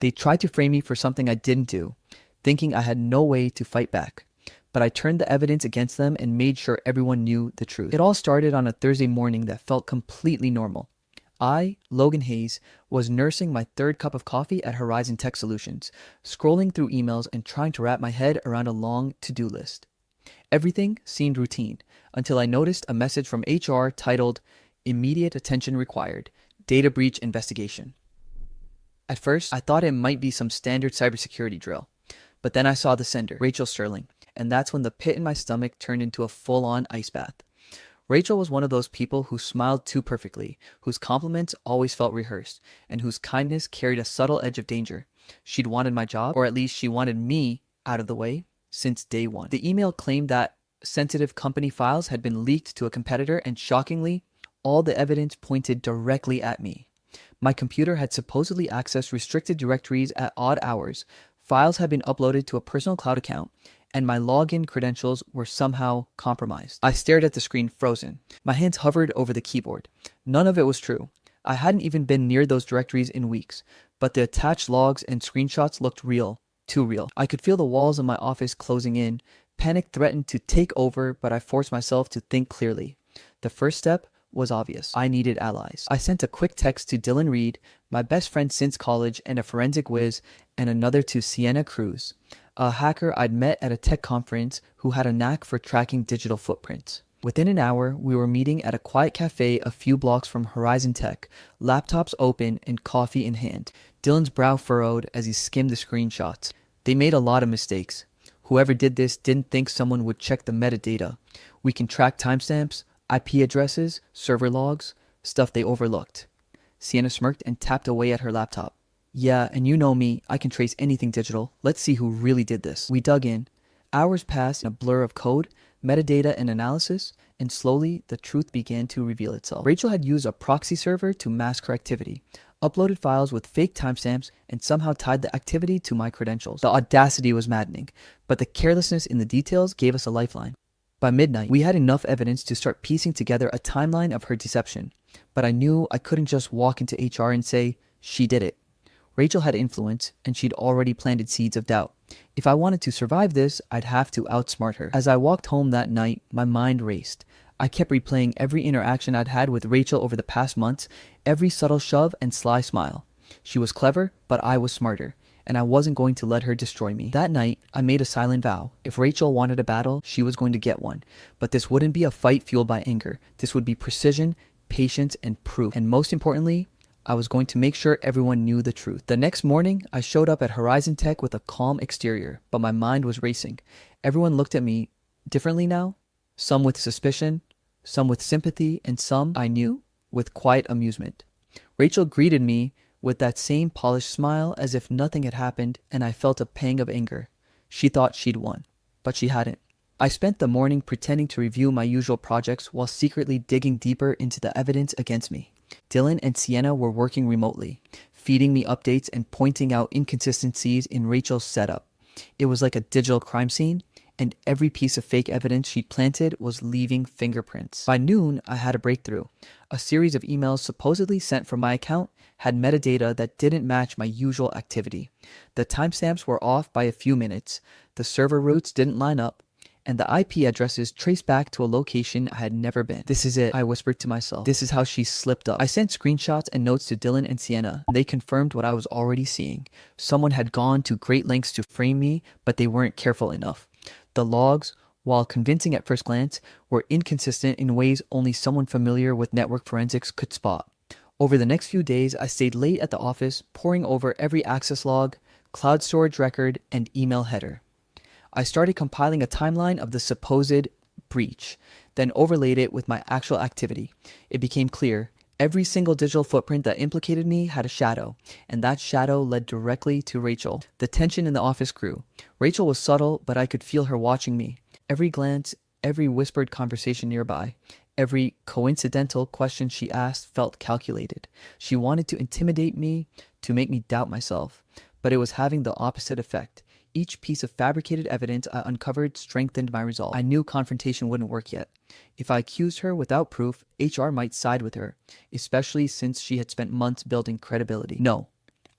They tried to frame me for something I didn't do, thinking I had no way to fight back. But I turned the evidence against them and made sure everyone knew the truth. It all started on a Thursday morning that felt completely normal. I, Logan Hayes, was nursing my third cup of coffee at Horizon Tech Solutions, scrolling through emails and trying to wrap my head around a long to-do list. Everything seemed routine until I noticed a message from HR titled, "Immediate Attention Required, Data Breach Investigation." At first, I thought it might be some standard cybersecurity drill, but then I saw the sender, Rachel Sterling, and that's when the pit in my stomach turned into a full-on ice bath. Rachel was one of those people who smiled too perfectly, whose compliments always felt rehearsed, and whose kindness carried a subtle edge of danger. She'd wanted my job, or at least she wanted me out of the way, since day one. The email claimed that sensitive company files had been leaked to a competitor, and shockingly, all the evidence pointed directly at me. My computer had supposedly accessed restricted directories at odd hours, files had been uploaded to a personal cloud account, and my login credentials were somehow compromised. I stared at the screen frozen. My hands hovered over the keyboard. None of it was true. I hadn't even been near those directories in weeks, but the attached logs and screenshots looked real, too real. I could feel the walls of my office closing in. Panic threatened to take over, but I forced myself to think clearly. The first step was obvious. I needed allies. I sent a quick text to Dylan Reed, my best friend since college and a forensic whiz, and another to Sienna Cruz, a hacker I'd met at a tech conference who had a knack for tracking digital footprints. Within an hour, we were meeting at a quiet cafe a few blocks from Horizon Tech, laptops open and coffee in hand. Dylan's brow furrowed as he skimmed the screenshots. They made a lot of mistakes. Whoever did this didn't think someone would check the metadata. We can track timestamps, IP addresses, server logs, stuff they overlooked. Sienna smirked and tapped away at her laptop. Yeah, and you know me, I can trace anything digital. Let's see who really did this. We dug in. Hours passed in a blur of code, metadata, and analysis, and slowly the truth began to reveal itself. Rachel had used a proxy server to mask her activity, uploaded files with fake timestamps, and somehow tied the activity to my credentials. The audacity was maddening, but the carelessness in the details gave us a lifeline. By midnight, we had enough evidence to start piecing together a timeline of her deception, but I knew I couldn't just walk into HR and say, "She did it." Rachel had influence, and she'd already planted seeds of doubt. If I wanted to survive this, I'd have to outsmart her. As I walked home that night, my mind raced. I kept replaying every interaction I'd had with Rachel over the past months, every subtle shove and sly smile. She was clever, but I was smarter, and I wasn't going to let her destroy me. That night, I made a silent vow. If Rachel wanted a battle, she was going to get one. But this wouldn't be a fight fueled by anger. This would be precision, patience, and proof. And most importantly, I was going to make sure everyone knew the truth. The next morning, I showed up at Horizon Tech with a calm exterior, but my mind was racing. Everyone looked at me differently now, some with suspicion, some with sympathy, and some, I knew, with quiet amusement. Rachel greeted me with that same polished smile as if nothing had happened, and I felt a pang of anger. She thought she'd won, but she hadn't. I spent the morning pretending to review my usual projects while secretly digging deeper into the evidence against me. Dylan and Sienna were working remotely, feeding me updates and pointing out inconsistencies in Rachel's setup. It was like a digital crime scene, and every piece of fake evidence she'd planted was leaving fingerprints. By noon, I had a breakthrough. A series of emails supposedly sent from my account had metadata that didn't match my usual activity. The timestamps were off by a few minutes, the server routes didn't line up, and the IP addresses traced back to a location I had never been. "This is it," I whispered to myself. "This is how she slipped up." I sent screenshots and notes to Dylan and Sienna. They confirmed what I was already seeing. Someone had gone to great lengths to frame me, but they weren't careful enough. The logs, while convincing at first glance, were inconsistent in ways only someone familiar with network forensics could spot. Over the next few days, I stayed late at the office, poring over every access log, cloud storage record, and email header. I started compiling a timeline of the supposed breach, then overlaid it with my actual activity. It became clear. Every single digital footprint that implicated me had a shadow, and that shadow led directly to Rachel. The tension in the office grew. Rachel was subtle, but I could feel her watching me. Every glance, every whispered conversation nearby, every coincidental question she asked felt calculated. She wanted to intimidate me, to make me doubt myself, but it was having the opposite effect. Each piece of fabricated evidence I uncovered strengthened my resolve. I knew confrontation wouldn't work yet. If I accused her without proof, HR might side with her, especially since she had spent months building credibility. No,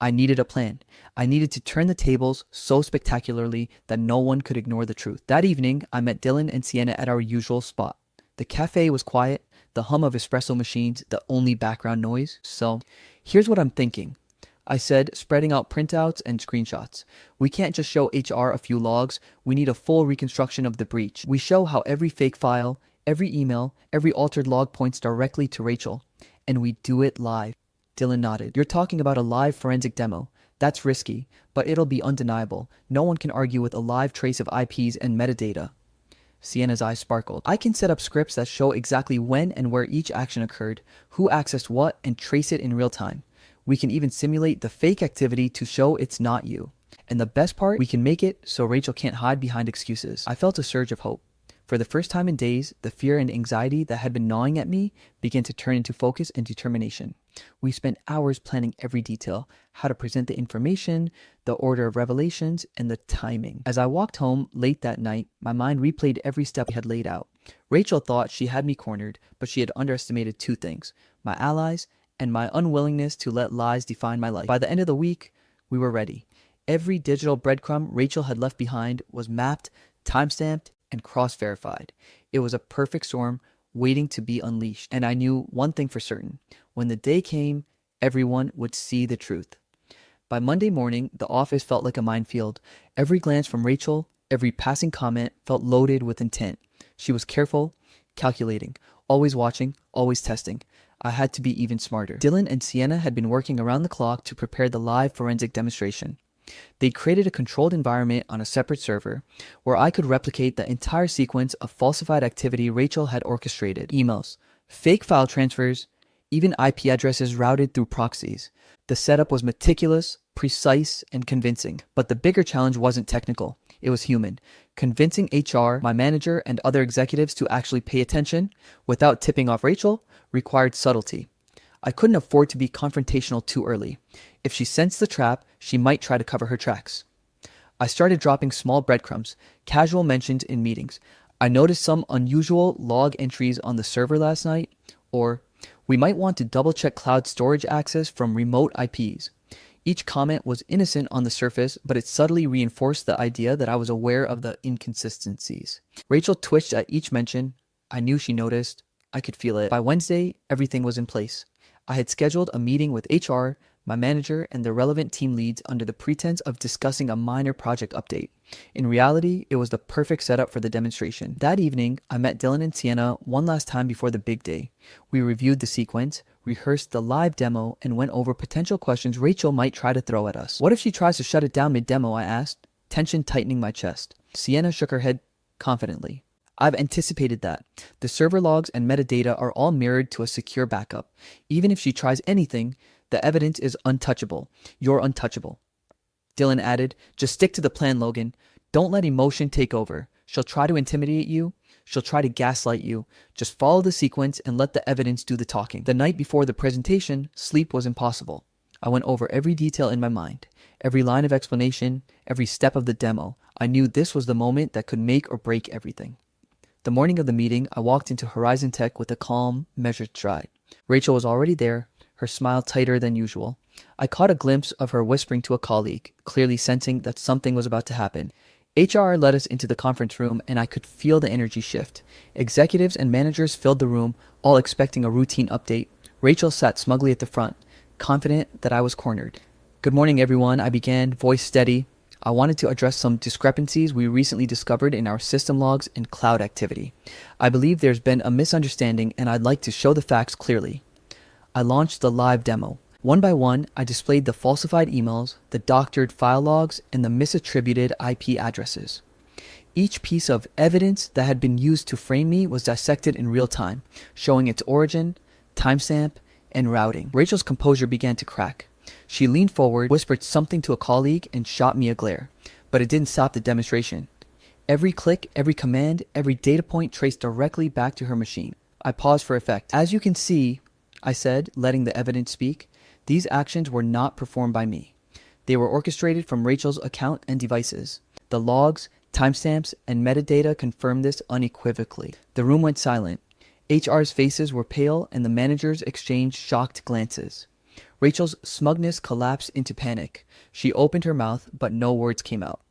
I needed a plan. I needed to turn the tables so spectacularly that no one could ignore the truth. That evening, I met Dylan and Sienna at our usual spot. The cafe was quiet, the hum of espresso machines, the only background noise. So, here's what I'm thinking, I said, spreading out printouts and screenshots. We can't just show HR a few logs. We need a full reconstruction of the breach. We show how every fake file, every email, every altered log points directly to Rachel. And we do it live. Dylan nodded. You're talking about a live forensic demo. That's risky, but it'll be undeniable. No one can argue with a live trace of IPs and metadata. Sienna's eyes sparkled. I can set up scripts that show exactly when and where each action occurred, who accessed what, and trace it in real time. We can even simulate the fake activity to show it's not you. And the best part, we can make it so Rachel can't hide behind excuses. I felt a surge of hope. For the first time in days, the fear and anxiety that had been gnawing at me began to turn into focus and determination. We spent hours planning every detail, how to present the information, the order of revelations, and the timing. As I walked home late that night, my mind replayed every step we had laid out. Rachel thought she had me cornered, but she had underestimated two things: my allies and my unwillingness to let lies define my life. By the end of the week, we were ready. Every digital breadcrumb Rachel had left behind was mapped, timestamped, and cross-verified. It was a perfect storm waiting to be unleashed. And I knew one thing for certain. When the day came, everyone would see the truth. By Monday morning, the office felt like a minefield. Every glance from Rachel, every passing comment felt loaded with intent. She was careful, calculating, always watching, always testing. I had to be even smarter. Dylan and Sienna had been working around the clock to prepare the live forensic demonstration. They created a controlled environment on a separate server where I could replicate the entire sequence of falsified activity Rachel had orchestrated. Emails, fake file transfers, even IP addresses routed through proxies. The setup was meticulous, precise, and convincing. But the bigger challenge wasn't technical. It was human. Convincing HR, my manager, and other executives to actually pay attention without tipping off Rachel required subtlety. I couldn't afford to be confrontational too early. If she sensed the trap, she might try to cover her tracks. I started dropping small breadcrumbs, casual mentions in meetings. I noticed some unusual log entries on the server last night, or we might want to double-check cloud storage access from remote IPs. Each comment was innocent on the surface, but it subtly reinforced the idea that I was aware of the inconsistencies. Rachel twitched at each mention. I knew she noticed. I could feel it. By Wednesday, everything was in place. I had scheduled a meeting with HR, my manager, and the relevant team leads under the pretense of discussing a minor project update. In reality, it was the perfect setup for the demonstration. That evening, I met Dylan and Sienna one last time before the big day. We reviewed the sequence, rehearsed the live demo, and went over potential questions Rachel might try to throw at us. What if she tries to shut it down mid-demo, I asked, tension tightening my chest. Sienna shook her head confidently. I've anticipated that. The server logs and metadata are all mirrored to a secure backup. Even if she tries anything, the evidence is untouchable. You're untouchable. Dylan added, just stick to the plan, Logan. Don't let emotion take over. She'll try to intimidate you. She'll try to gaslight you. Just follow the sequence and let the evidence do the talking. The night before the presentation, sleep was impossible. I went over every detail in my mind, every line of explanation, every step of the demo. I knew this was the moment that could make or break everything. The morning of the meeting, I walked into Horizon Tech with a calm, measured stride. Rachel was already there, her smile tighter than usual. I caught a glimpse of her whispering to a colleague, clearly sensing that something was about to happen. HR led us into the conference room, and I could feel the energy shift. Executives and managers filled the room, all expecting a routine update. Rachel sat smugly at the front, confident that I was cornered. Good morning, everyone, I began, voice steady. I wanted to address some discrepancies we recently discovered in our system logs and cloud activity. I believe there's been a misunderstanding, and I'd like to show the facts clearly. I launched the live demo. One by one, I displayed the falsified emails, the doctored file logs, and the misattributed IP addresses. Each piece of evidence that had been used to frame me was dissected in real time, showing its origin, timestamp, and routing. Rachel's composure began to crack. She leaned forward, whispered something to a colleague, and shot me a glare. But it didn't stop the demonstration. Every click, every command, every data point traced directly back to her machine. I paused for effect. As you can see, I said, letting the evidence speak, these actions were not performed by me. They were orchestrated from Rachel's account and devices. The logs, timestamps, and metadata confirmed this unequivocally. The room went silent. HR's faces were pale, and the managers exchanged shocked glances. Rachel's smugness collapsed into panic. She opened her mouth, but no words came out.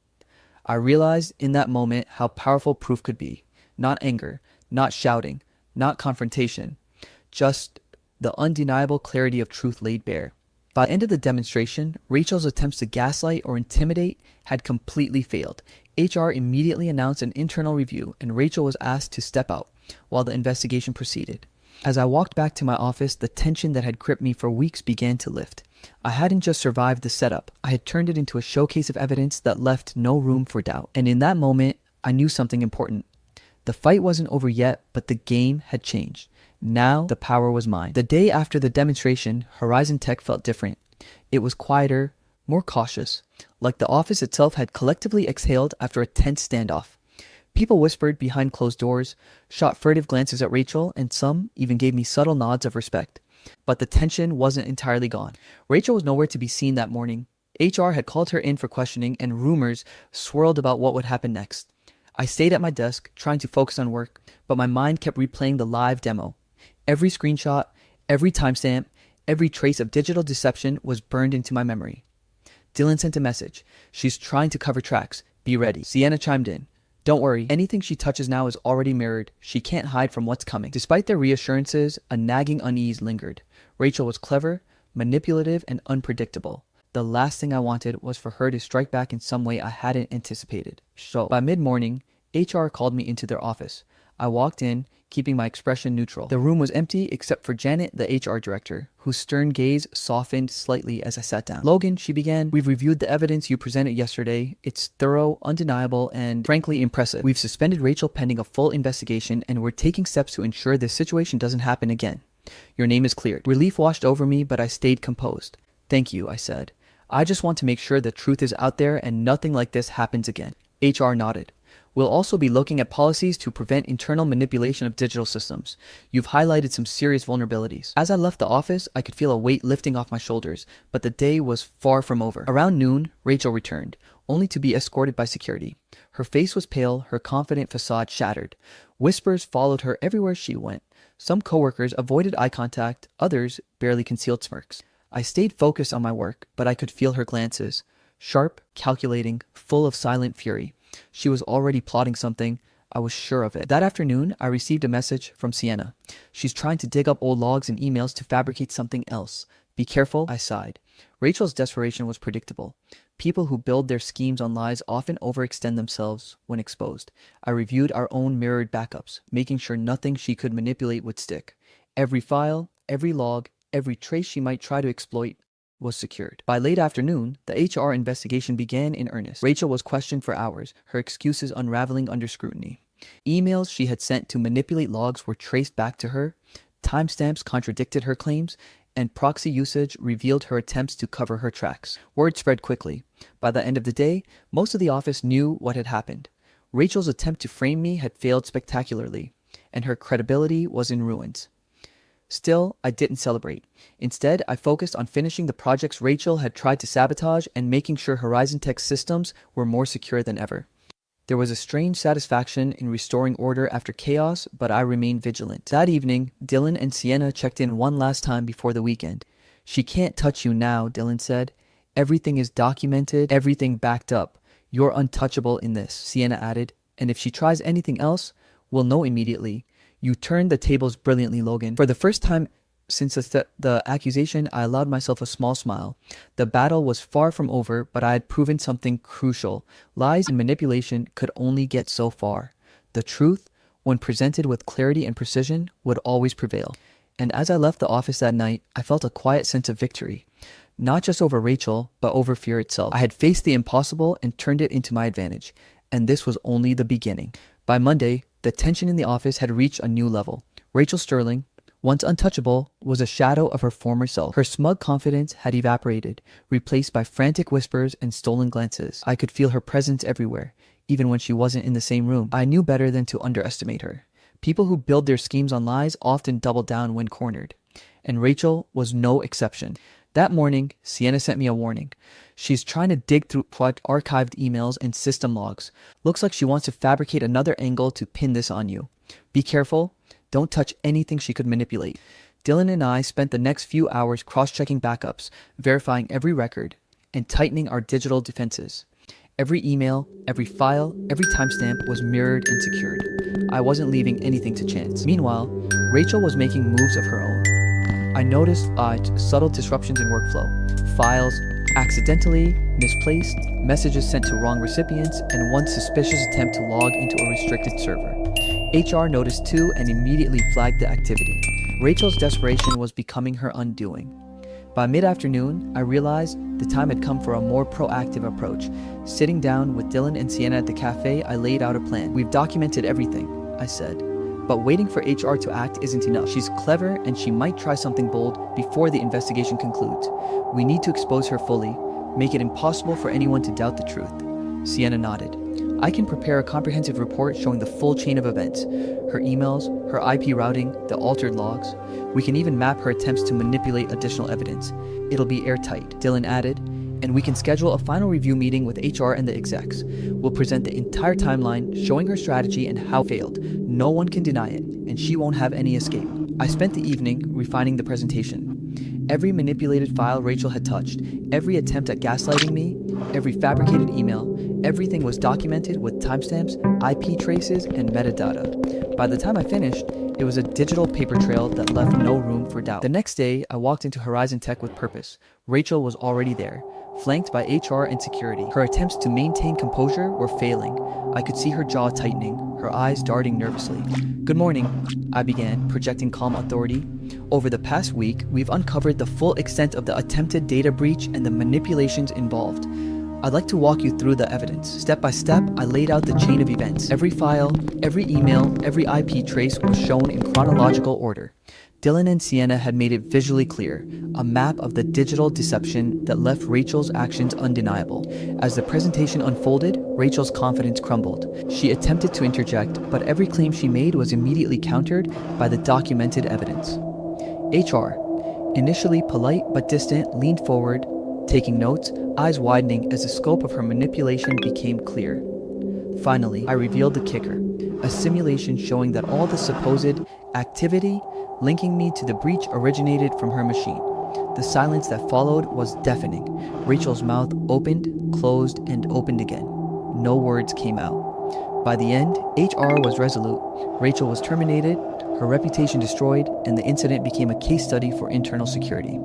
I realized in that moment how powerful proof could be. Not anger, not shouting, not confrontation, just the undeniable clarity of truth laid bare. By the end of the demonstration, Rachel's attempts to gaslight or intimidate had completely failed. HR immediately announced an internal review, and Rachel was asked to step out while the investigation proceeded. As I walked back to my office, the tension that had gripped me for weeks began to lift. I hadn't just survived the setup, I had turned it into a showcase of evidence that left no room for doubt. And in that moment, I knew something important. The fight wasn't over yet, but the game had changed. Now the power was mine. The day after the demonstration, Horizon Tech felt different. It was quieter, more cautious, like the office itself had collectively exhaled after a tense standoff. People whispered behind closed doors, shot furtive glances at Rachel, and some even gave me subtle nods of respect. But the tension wasn't entirely gone. Rachel was nowhere to be seen that morning. HR had called her in for questioning, and rumors swirled about what would happen next. I stayed at my desk, trying to focus on work, but my mind kept replaying the live demo. Every screenshot, every timestamp, every trace of digital deception was burned into my memory. Dylan sent a message. She's trying to cover tracks. Be ready. Sienna chimed in. Don't worry, anything she touches now is already mirrored. She can't hide from what's coming. Despite their reassurances, a nagging unease lingered. Rachel was clever, manipulative, and unpredictable. The last thing I wanted was for her to strike back in some way I hadn't anticipated. So, by mid-morning, HR called me into their office. I walked in, keeping my expression neutral. The room was empty except for Janet, the HR director, whose stern gaze softened slightly as I sat down. Logan, she began, we've reviewed the evidence you presented yesterday. It's thorough, undeniable, and frankly impressive. We've suspended Rachel pending a full investigation, and we're taking steps to ensure this situation doesn't happen again. Your name is cleared. Relief washed over me, but I stayed composed. Thank you, I said. I just want to make sure the truth is out there and nothing like this happens again. HR nodded. We'll also be looking at policies to prevent internal manipulation of digital systems. You've highlighted some serious vulnerabilities. As I left the office, I could feel a weight lifting off my shoulders, but the day was far from over. Around noon, Rachel returned, only to be escorted by security. Her face was pale, her confident facade shattered. Whispers followed her everywhere she went. Some coworkers avoided eye contact, others barely concealed smirks. I stayed focused on my work, but I could feel her glances. Sharp, calculating, full of silent fury. She was already plotting something. I was sure of it. That afternoon, I received a message from Sienna. She's trying to dig up old logs and emails to fabricate something else. Be careful, I sighed. Rachel's desperation was predictable. People who build their schemes on lies often overextend themselves when exposed. I reviewed our own mirrored backups, making sure nothing she could manipulate would stick. Every file, every log, every trace she might try to exploit was secured. By late afternoon, the HR investigation began in earnest. Rachel was questioned for hours, her excuses unraveling under scrutiny. Emails she had sent to manipulate logs were traced back to her, timestamps contradicted her claims, and proxy usage revealed her attempts to cover her tracks. Word spread quickly. By the end of the day, most of the office knew what had happened. Rachel's attempt to frame me had failed spectacularly, and her credibility was in ruins. Still, I didn't celebrate. Instead, I focused on finishing the projects Rachel had tried to sabotage and making sure Horizon Tech's systems were more secure than ever. There was a strange satisfaction in restoring order after chaos, but I remained vigilant. That evening, Dylan and Sienna checked in one last time before the weekend. She can't touch you now, Dylan said. Everything is documented, everything backed up. You're untouchable in this, Sienna added. And if she tries anything else, we'll know immediately. You turned the tables brilliantly, Logan. For the first time since the accusation, I allowed myself a small smile. The battle was far from over, but I had proven something crucial. Lies and manipulation could only get so far. The truth, when presented with clarity and precision, would always prevail. And as I left the office that night, I felt a quiet sense of victory. Not just over Rachel, but over fear itself. I had faced the impossible and turned it into my advantage. And this was only the beginning. By Monday, the tension in the office had reached a new level. Rachel Sterling, once untouchable, was a shadow of her former self. Her smug confidence had evaporated, replaced by frantic whispers and stolen glances. I could feel her presence everywhere, even when she wasn't in the same room. I knew better than to underestimate her. People who build their schemes on lies often double down when cornered. And Rachel was no exception. That morning, Sienna sent me a warning. She's trying to dig through archived emails and system logs. Looks like she wants to fabricate another angle to pin this on you. Be careful. Don't touch anything she could manipulate. Dylan and I spent the next few hours cross-checking backups, verifying every record, and tightening our digital defenses. Every email, every file, every timestamp was mirrored and secured. I wasn't leaving anything to chance. Meanwhile, Rachel was making moves of her own. I noticed subtle disruptions in workflow, files accidentally misplaced, messages sent to wrong recipients, and one suspicious attempt to log into a restricted server. HR noticed too and immediately flagged the activity. Rachel's desperation was becoming her undoing. By mid-afternoon, I realized the time had come for a more proactive approach. Sitting down with Dylan and Sienna at the cafe, I laid out a plan. "We've documented everything," I said. "But waiting for HR to act isn't enough. She's clever and she might try something bold before the investigation concludes. We need to expose her fully, make it impossible for anyone to doubt the truth." Sienna nodded. "I can prepare a comprehensive report showing the full chain of events, her emails, her IP routing, the altered logs. We can even map her attempts to manipulate additional evidence. It'll be airtight," Dylan added, "and we can schedule a final review meeting with HR and the execs. We'll present the entire timeline, showing her strategy and how it failed. No one can deny it, and she won't have any escape." I spent the evening refining the presentation. Every manipulated file Rachel had touched, every attempt at gaslighting me, every fabricated email, everything was documented with timestamps, IP traces, and metadata. By the time I finished, it was a digital paper trail that left no room for doubt. The next day, I walked into Horizon Tech with purpose. Rachel was already there, flanked by HR and security. Her attempts to maintain composure were failing. I could see her jaw tightening, her eyes darting nervously. "Good morning," I began, projecting calm authority. "Over the past week, we've uncovered the full extent of the attempted data breach and the manipulations involved. I'd like to walk you through the evidence. Step by step, I laid out the chain of events. Every file, every email, every IP trace was shown in chronological order. Dylan and Sienna had made it visually clear, a map of the digital deception that left Rachel's actions undeniable. As the presentation unfolded, Rachel's confidence crumbled. She attempted to interject, but every claim she made was immediately countered by the documented evidence. HR, initially polite but distant, leaned forward, taking notes, eyes widening as the scope of her manipulation became clear. Finally, I revealed the kicker, a simulation showing that all the supposed activity linking me to the breach originated from her machine. The silence that followed was deafening. Rachel's mouth opened, closed, and opened again. No words came out. By the end, HR was resolute. Rachel was terminated, her reputation destroyed, and the incident became a case study for internal security.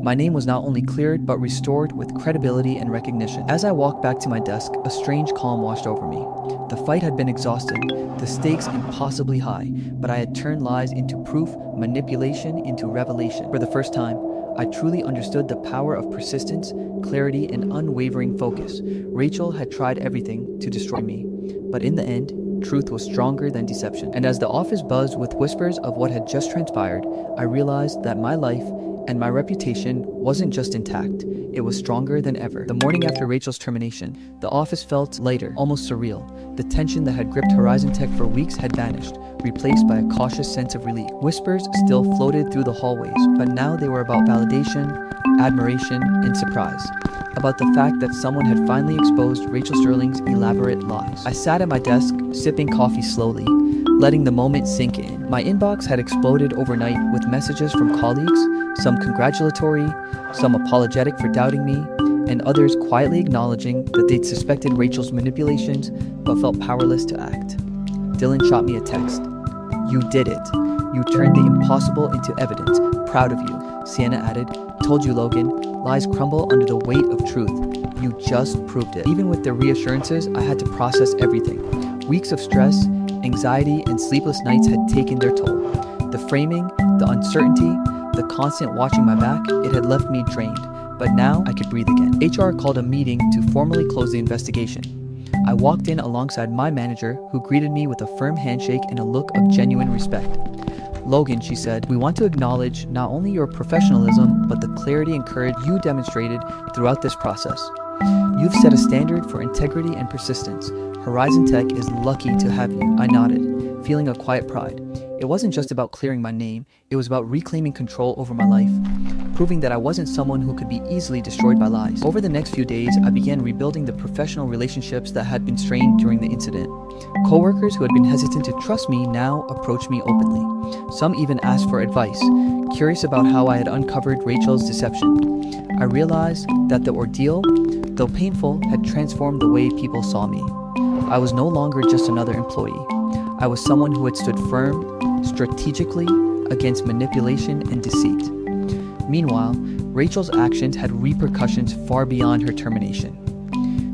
My name was not only cleared, but restored with credibility and recognition. As I walked back to my desk, a strange calm washed over me. The fight had been exhausting, the stakes impossibly high, but I had turned lies into proof, manipulation into revelation. For the first time, I truly understood the power of persistence, clarity, and unwavering focus. Rachel had tried everything to destroy me, but in the end, truth was stronger than deception. And as the office buzzed with whispers of what had just transpired, I realized that my life and my reputation wasn't just intact, it was stronger than ever. The morning after Rachel's termination, the office felt lighter, almost surreal. The tension that had gripped Horizon Tech for weeks had vanished, replaced by a cautious sense of relief. Whispers still floated through the hallways, but now they were about validation, admiration, and surprise. About the fact that someone had finally exposed Rachel Sterling's elaborate lies. I sat at my desk, sipping coffee slowly, letting the moment sink in. My inbox had exploded overnight with messages from colleagues, some congratulatory, some apologetic for doubting me, and others quietly acknowledging that they'd suspected Rachel's manipulations but felt powerless to act. Dylan shot me a text. "You did it. You turned the impossible into evidence. Proud of you." Sienna added, "Told you, Logan, lies crumble under the weight of truth. You just proved it." Even with their reassurances, I had to process everything. Weeks of stress, anxiety, and sleepless nights had taken their toll. The framing, the uncertainty, the constant watching my back, it had left me drained. But now I could breathe again. HR called a meeting to formally close the investigation. I walked in alongside my manager, who greeted me with a firm handshake and a look of genuine respect. "Logan," she said, "we want to acknowledge not only your professionalism, but the clarity and courage you demonstrated throughout this process. You've set a standard for integrity and persistence. Horizon Tech is lucky to have you." I nodded, feeling a quiet pride. It wasn't just about clearing my name, it was about reclaiming control over my life, proving that I wasn't someone who could be easily destroyed by lies. Over the next few days, I began rebuilding the professional relationships that had been strained during the incident. Coworkers who had been hesitant to trust me now approached me openly. Some even asked for advice, curious about how I had uncovered Rachel's deception. I realized that the ordeal, though painful, had transformed the way people saw me. I was no longer just another employee. I was someone who had stood firm, strategically, against manipulation and deceit. Meanwhile, Rachel's actions had repercussions far beyond her termination.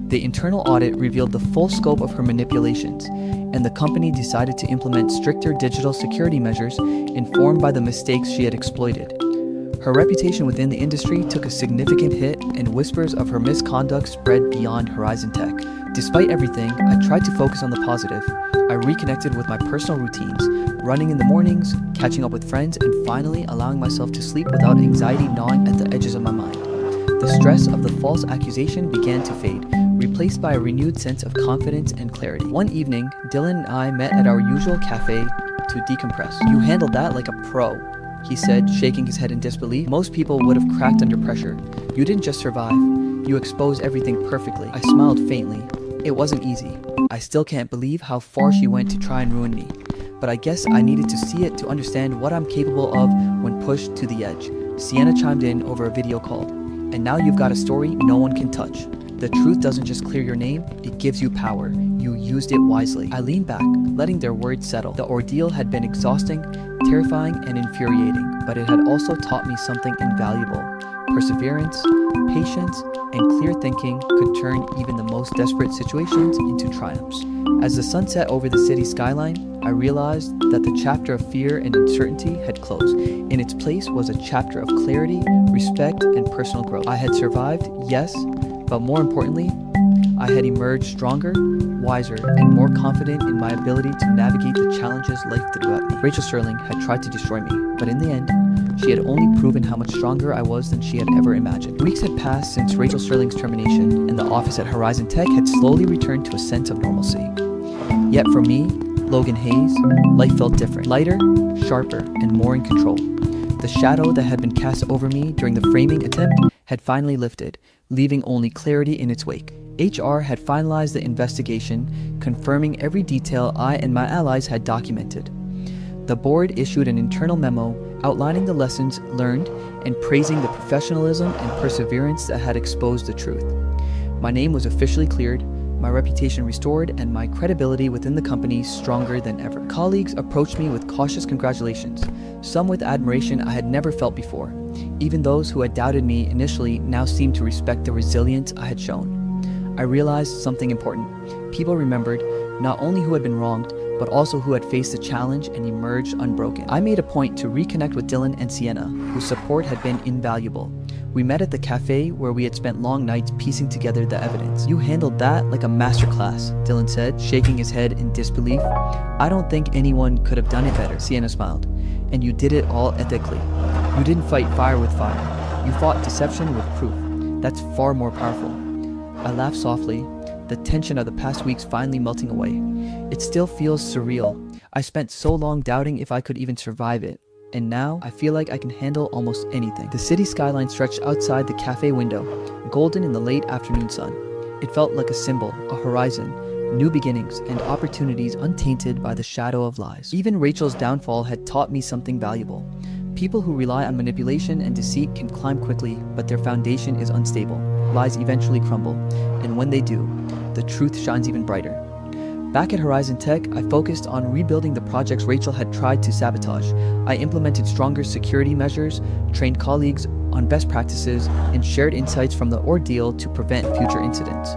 The internal audit revealed the full scope of her manipulations, and the company decided to implement stricter digital security measures informed by the mistakes she had exploited. Her reputation within the industry took a significant hit, and whispers of her misconduct spread beyond Horizon Tech. Despite everything, I tried to focus on the positive. I reconnected with my personal routines, running in the mornings, catching up with friends, and finally allowing myself to sleep without anxiety gnawing at the edges of my mind. The stress of the false accusation began to fade, replaced by a renewed sense of confidence and clarity. One evening, Dylan and I met at our usual cafe to decompress. "You handled that like a pro," he said, shaking his head in disbelief. "Most people would have cracked under pressure. You didn't just survive, you exposed everything perfectly." I smiled faintly. It wasn't easy. I still can't believe how far she went to try and ruin me. But I guess I needed to see it to understand what I'm capable of when pushed to the edge. Sienna chimed in over a video call. "And now you've got a story no one can touch. The truth doesn't just clear your name, it gives you power. You used it wisely." I leaned back, letting their words settle. The ordeal had been exhausting, terrifying, and infuriating, but it had also taught me something invaluable. Perseverance, patience, and clear thinking could turn even the most desperate situations into triumphs. As the sun set over the city skyline, I realized that the chapter of fear and uncertainty had closed. In its place was a chapter of clarity, respect, and personal growth. I had survived, yes, but more importantly, I had emerged stronger, wiser, and more confident in my ability to navigate the challenges life threw at me. Rachel Sterling had tried to destroy me, but in the end, she had only proven how much stronger I was than she had ever imagined. Weeks had passed since Rachel Sterling's termination, and the office at Horizon Tech had slowly returned to a sense of normalcy. Yet for me, Logan Hayes, life felt different, lighter, sharper, and more in control. The shadow that had been cast over me during the framing attempt had finally lifted, leaving only clarity in its wake. HR had finalized the investigation, confirming every detail I and my allies had documented. The board issued an internal memo outlining the lessons learned and praising the professionalism and perseverance that had exposed the truth. My name was officially cleared, my reputation restored, and my credibility within the company stronger than ever. Colleagues approached me with cautious congratulations, some with admiration I had never felt before. Even those who had doubted me initially now seemed to respect the resilience I had shown. I realized something important. People remembered not only who had been wronged, but also who had faced the challenge and emerged unbroken. I made a point to reconnect with Dylan and Sienna, whose support had been invaluable. We met at the cafe where we had spent long nights piecing together the evidence. "You handled that like a masterclass," Dylan said, shaking his head in disbelief. "I don't think anyone could have done it better," Sienna smiled. "And you did it all ethically. You didn't fight fire with fire. You fought deception with proof. That's far more powerful." I laughed softly, the tension of the past weeks finally melting away. It still feels surreal. I spent so long doubting if I could even survive it, and now I feel like I can handle almost anything. The city skyline stretched outside the cafe window, golden in the late afternoon sun. It felt like a symbol, a horizon, new beginnings, and opportunities untainted by the shadow of lies. Even Rachel's downfall had taught me something valuable. People who rely on manipulation and deceit can climb quickly, but their foundation is unstable. Lies eventually crumble, and when they do, the truth shines even brighter. Back at Horizon Tech, I focused on rebuilding the projects Rachel had tried to sabotage. I implemented stronger security measures, trained colleagues on best practices, and shared insights from the ordeal to prevent future incidents.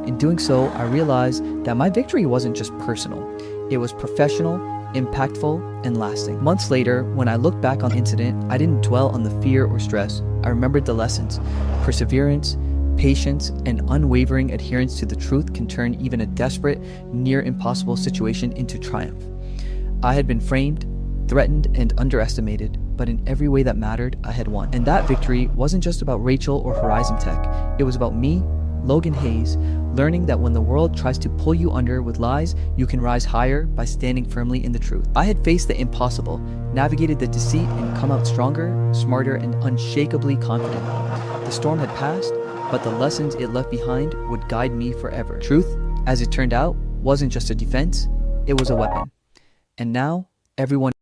In doing so, I realized that my victory wasn't just personal. It was professional, impactful, and lasting. Months later, when I looked back on the incident, I didn't dwell on the fear or stress. I remembered the lessons. Perseverance, patience, and unwavering adherence to the truth can turn even a desperate, near impossible situation into triumph. I had been framed, threatened, and underestimated, but in every way that mattered, I had won. And that victory wasn't just about Rachel or Horizon Tech. It was about me, Logan Hayes, learning that when the world tries to pull you under with lies, you can rise higher by standing firmly in the truth. I had faced the impossible, navigated the deceit, and come out stronger, smarter, and unshakably confident. The storm had passed, but the lessons it left behind would guide me forever. Truth, as it turned out, wasn't just a defense, it was a weapon. And now, everyone